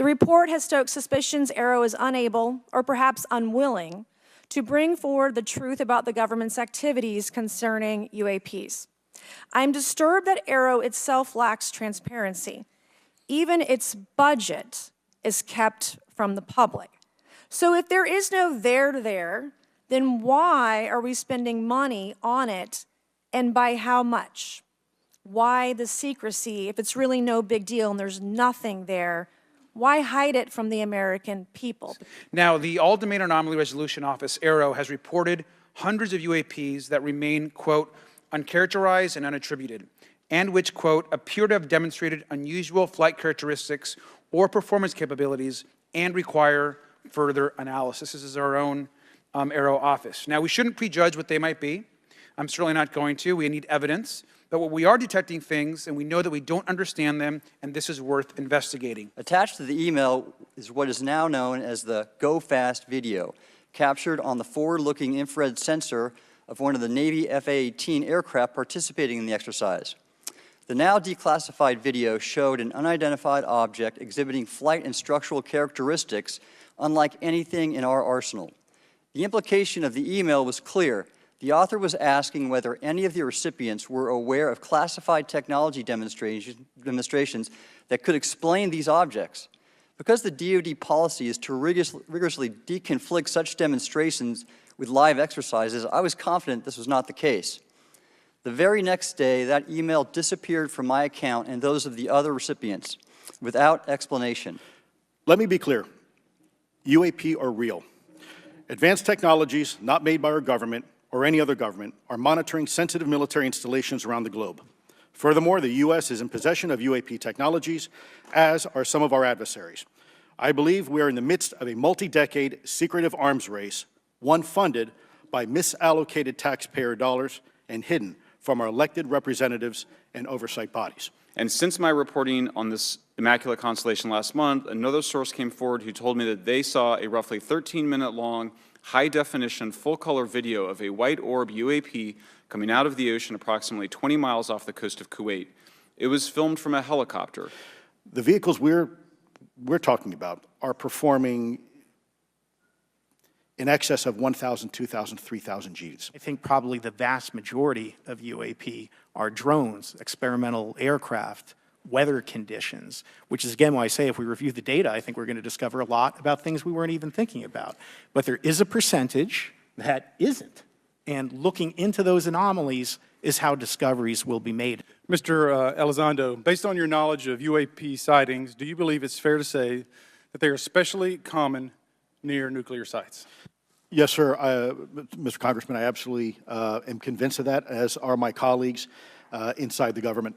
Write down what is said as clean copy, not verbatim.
The report has stoked suspicions AARO is unable, or perhaps unwilling, to bring forward the truth about the government's activities concerning UAPs. I'm disturbed that AARO itself lacks transparency. Even its budget is kept from the public. So if there is no there, then why are we spending money on it, and by how much? Why the secrecy if it's really no big deal and there's nothing there? Why hide it from the American people? Now, the All-Domain Anomaly Resolution Office, AARO, has reported hundreds of UAPs that remain, quote, uncharacterized and unattributed, and which, quote, appear to have demonstrated unusual flight characteristics or performance capabilities and require further analysis. This is our own AARO office. Now, we shouldn't prejudge what they might be. I'm certainly not going to. We need evidence. But what we are detecting things, and we know that we don't understand them, and this is worth investigating. Attached to the email is what is now known as the Go Fast video, captured on the forward-looking infrared sensor of one of the Navy F-A-18 aircraft participating in the exercise. The now declassified video showed an unidentified object exhibiting flight and structural characteristics unlike anything in our arsenal. The implication of the email was clear. The author was asking whether any of the recipients were aware of classified technology demonstrations that could explain these objects. Because the DoD policy is to rigorously deconflict such demonstrations with live exercises, I was confident this was not the case. The very next day, that email disappeared from my account and those of the other recipients without explanation. Let me be clear. UAP are real. Advanced technologies not made by our government or any other government are monitoring sensitive military installations around the globe. Furthermore, the U.S. is in possession of UAP technologies, as are some of our adversaries. I believe we are in the midst of a multi-decade secretive arms race, one funded by misallocated taxpayer dollars and hidden from our elected representatives and oversight bodies. And since my reporting on this Immaculate Constellation last month, another source came forward who told me that they saw a roughly 13-minute-long, high-definition, full-color video of a white orb UAP coming out of the ocean approximately 20 miles off the coast of Kuwait. It was filmed from a helicopter. The vehicles we're talking about are performing in excess of 1,000, 2,000, 3,000 Gs. I think probably the vast majority of UAP are drones, experimental aircraft, weather conditions, which is, again, why I say if we review the data, I think we're going to discover a lot about things we weren't even thinking about. But there is a percentage that isn't. And looking into those anomalies is how discoveries will be made. Mr. Elizondo, based on your knowledge of UAP sightings, do you believe it's fair to say that they are especially common near nuclear sites? Yes, sir. Mr. Congressman, I absolutely am convinced of that, as are my colleagues inside the government.